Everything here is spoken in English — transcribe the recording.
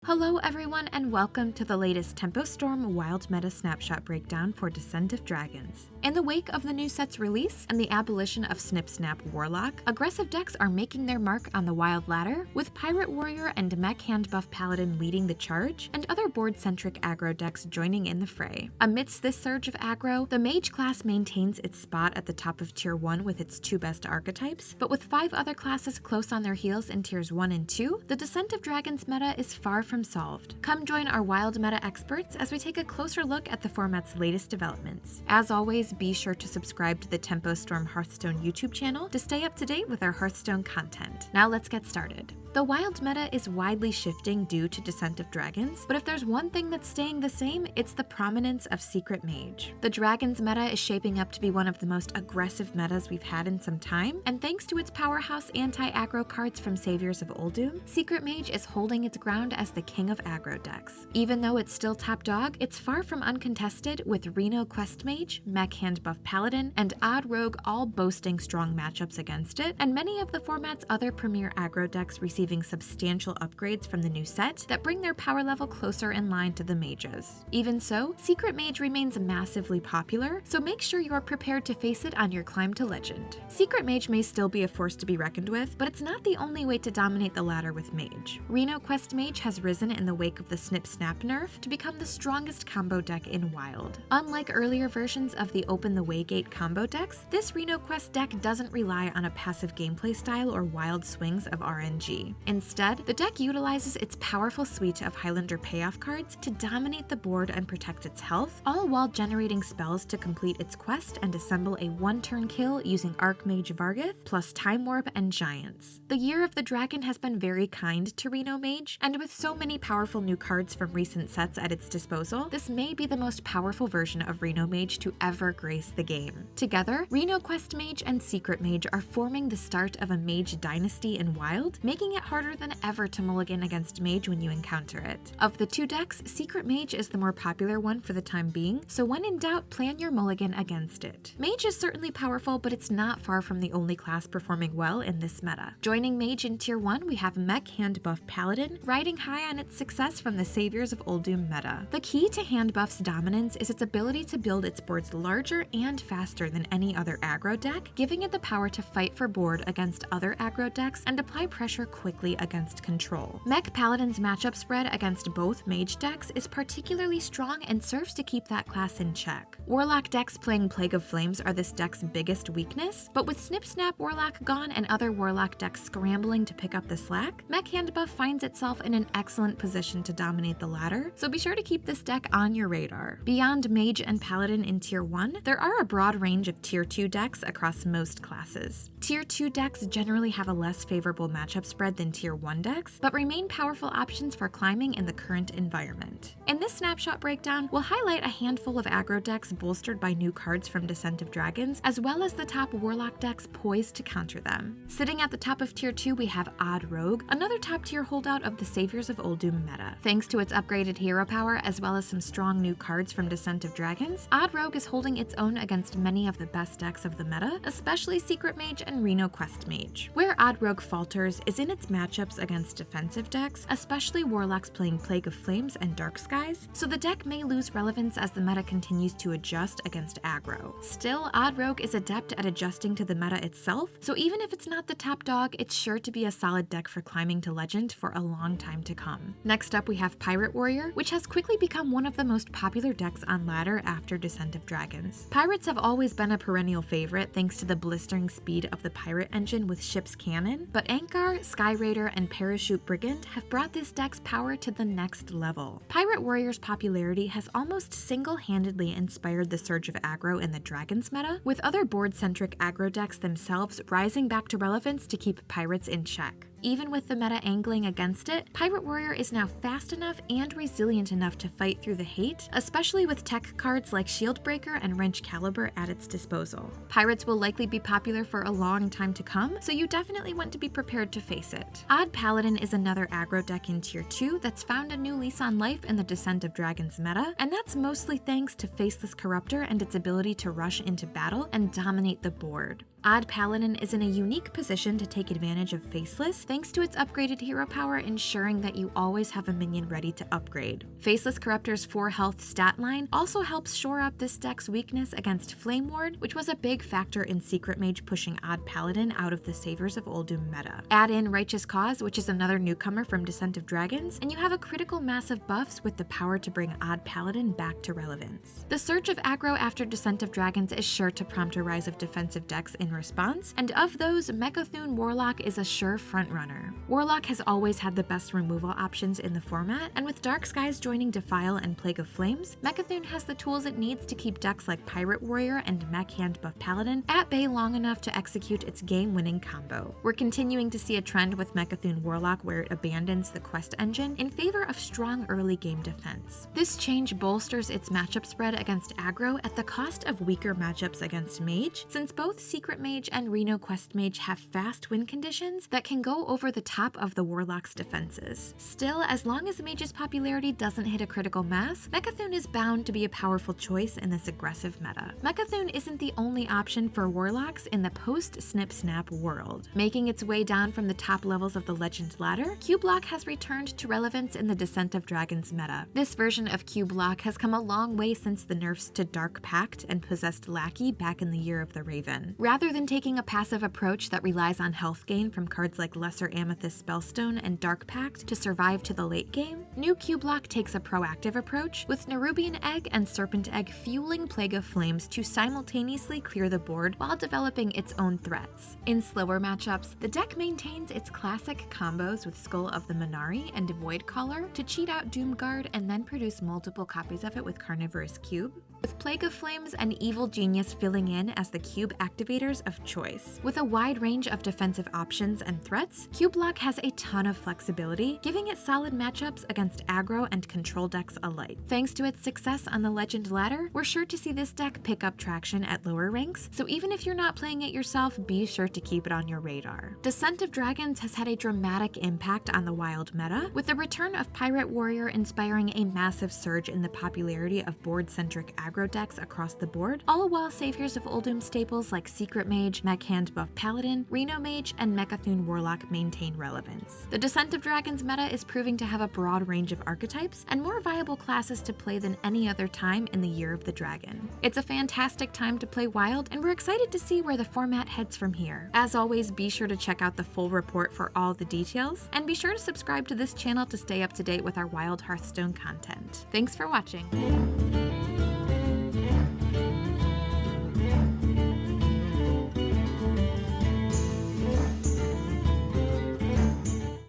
Hello everyone and welcome to the latest Tempo Storm Wild Meta Snapshot breakdown for Descent of Dragons. In the wake of the new set's release and the abolition of Snip Snap Warlock, aggressive decks are making their mark on the wild ladder, with Pirate Warrior and Mech Hand Buff Paladin leading the charge, and other board-centric aggro decks joining in the fray. Amidst this surge of aggro, the Mage class maintains its spot at the top of Tier 1 with its 2 best archetypes, but with 5 other classes close on their heels in Tiers 1 and 2, the Descent of Dragons meta is far from solved. Come join our wild meta experts as we take a closer look at the format's latest developments. As always, be sure to subscribe to the Tempo Storm Hearthstone YouTube channel to stay up to date with our Hearthstone content. Now let's get started. The wild meta is widely shifting due to Descent of Dragons, but if there's one thing that's staying the same, it's the prominence of Secret Mage. The Dragons meta is shaping up to be one of the most aggressive metas we've had in some time, and thanks to its powerhouse anti-aggro cards from Saviors of Uldum, Secret Mage is holding its ground as the king of aggro decks. Even though it's still top dog, it's far from uncontested, with Reno Quest Mage, Mech Hand Buff Paladin, and Odd Rogue all boasting strong matchups against it, and many of the format's other premier aggro decks receiving substantial upgrades from the new set that bring their power level closer in line to the mages. Even so, Secret Mage remains massively popular, so make sure you're prepared to face it on your climb to legend. Secret Mage may still be a force to be reckoned with, but it's not the only way to dominate the ladder with Mage. Reno Quest Mage has risen in the wake of the Snip Snap nerf to become the strongest combo deck in Wild. Unlike earlier versions of the Open the Waygate combo decks, this Reno Quest deck doesn't rely on a passive gameplay style or wild swings of RNG. Instead, the deck utilizes its powerful suite of Highlander payoff cards to dominate the board and protect its health, all while generating spells to complete its quest and assemble a one-turn kill using Archmage Vargheth plus Time Warp and Giants. The Year of the Dragon has been very kind to Reno Mage, and with so many powerful new cards from recent sets at its disposal, this may be the most powerful version of Reno Mage to ever grace the game. Together, Reno Quest Mage and Secret Mage are forming the start of a Mage dynasty in Wild, making it harder than ever to mulligan against Mage when you encounter it. Of the two decks, Secret Mage is the more popular one for the time being, so when in doubt, plan your mulligan against it. Mage is certainly powerful, but it's not far from the only class performing well in this meta. Joining Mage in Tier 1, we have Mech Hand Buff Paladin, riding high on its success from the Saviors of Uldum meta. The key to Hand Buff's dominance is its ability to build its boards larger and faster than any other aggro deck, giving it the power to fight for board against other aggro decks and apply pressure quickly against control. Mech Paladin's matchup spread against both Mage decks is particularly strong and serves to keep that class in check. Warlock decks playing Plague of Flames are this deck's biggest weakness, but with Snip Snap Warlock gone and other Warlock decks scrambling to pick up the slack, Mech Hand Buff finds itself in an excellent position to dominate the ladder, so be sure to keep this deck on your radar. Beyond Mage and Paladin in Tier 1, there are a broad range of Tier 2 decks across most classes. Tier 2 decks generally have a less favorable matchup spread than Tier 1 decks, but remain powerful options for climbing in the current environment. In this snapshot breakdown, we'll highlight a handful of aggro decks bolstered by new cards from Descent of Dragons, as well as the top Warlock decks poised to counter them. Sitting at the top of Tier 2, we have Odd Rogue, another top-tier holdout of the Saviors of Uldum meta. Thanks to its upgraded hero power, as well as some strong new cards from Descent of Dragons, Odd Rogue is holding its own against many of the best decks of the meta, especially Secret Mage and Reno Quest Mage. Where Odd Rogue falters is in its matchups against defensive decks, especially Warlocks playing Plague of Flames and Dark Skies, so the deck may lose relevance as the meta continues to adjust against aggro. Still, Odd Rogue is adept at adjusting to the meta itself, so even if it's not the top dog, it's sure to be a solid deck for climbing to legend for a long time to come. Next up, we have Pirate Warrior, which has quickly become one of the most popular decks on ladder after Descent of Dragons. Pirates have always been a perennial favorite thanks to the blistering speed of the pirate engine with Ship's Cannon, but Ankar, Sky Raider, and Parachute Brigand have brought this deck's power to the next level. Pirate Warrior's popularity has almost single-handedly inspired the surge of aggro in the Dragons meta, with other board-centric aggro decks themselves rising back to relevance to keep pirates in check. Even with the meta angling against it, Pirate Warrior is now fast enough and resilient enough to fight through the hate, especially with tech cards like Shieldbreaker and Wrench Caliber at its disposal. Pirates will likely be popular for a long time to come, so you definitely want to be prepared to face it. Odd Paladin is another aggro deck in Tier 2 that's found a new lease on life in the Descent of Dragons meta, and that's mostly thanks to Faceless Corruptor and its ability to rush into battle and dominate the board. Odd Paladin is in a unique position to take advantage of Faceless thanks to its upgraded hero power, ensuring that you always have a minion ready to upgrade. Faceless Corruptor's 4 health stat line also helps shore up this deck's weakness against Flame Ward, which was a big factor in Secret Mage pushing Odd Paladin out of the Savers of Uldum meta. Add in Righteous Cause, which is another newcomer from Descent of Dragons, and you have a critical mass of buffs with the power to bring Odd Paladin back to relevance. The surge of aggro after Descent of Dragons is sure to prompt a rise of defensive decks in response, and of those, Mecha'thun Warlock is a sure frontrunner. Warlock has always had the best removal options in the format, and with Dark Skies joining Defile and Plague of Flames, Mecha'thun has the tools it needs to keep decks like Pirate Warrior and Mech Hand Buff Paladin at bay long enough to execute its game-winning combo. We're continuing to see a trend with Mecha'thun Warlock where it abandons the quest engine in favor of strong early game defense. This change bolsters its matchup spread against aggro at the cost of weaker matchups against Mage, since both Secret Mage and Reno Quest Mage have fast win conditions that can go over the top of the Warlock's defenses. Still, as long as Mage's popularity doesn't hit a critical mass, Mecha'thun is bound to be a powerful choice in this aggressive meta. Mecha'thun isn't the only option for Warlocks in the post-Snip Snap world. Making its way down from the top levels of the Legend ladder, Q-Block has returned to relevance in the Descent of Dragons meta. This version of Q-Block has come a long way since the nerfs to Dark Pact and Possessed Lackey back in the Year of the Raven. Rather than taking a passive approach that relies on health gain from cards like Lesser Amethyst Spellstone and Dark Pact to survive to the late game, new Q-Block takes a proactive approach, with Nerubian Egg and Serpent Egg fueling Plague of Flames to simultaneously clear the board while developing its own threats. In slower matchups, the deck maintains its classic combos with Skull of the Minari and Void Caller to cheat out Doomguard and then produce multiple copies of it with Carnivorous Cube, with Plague of Flames and Evil Genius filling in as the cube activators of choice. With a wide range of defensive options and threats, Q-Block has a ton of flexibility, giving it solid matchups against aggro and control decks alike. Thanks to its success on the Legend ladder, we're sure to see this deck pick up traction at lower ranks, so even if you're not playing it yourself, be sure to keep it on your radar. Descent of Dragons has had a dramatic impact on the wild meta, with the return of Pirate Warrior inspiring a massive surge in the popularity of board-centric aggro decks across the board, all while Saviors of Uldum staples like Secret Mage, Mech Hand Buff Paladin, Reno Mage, and Mecha'thun Warlock maintain relevance. The Descent of Dragons meta is proving to have a broad range of archetypes and more viable classes to play than any other time in the Year of the Dragon. It's a fantastic time to play Wild, and we're excited to see where the format heads from here. As always, be sure to check out the full report for all the details, and be sure to subscribe to this channel to stay up to date with our Wild Hearthstone content. Thanks for watching!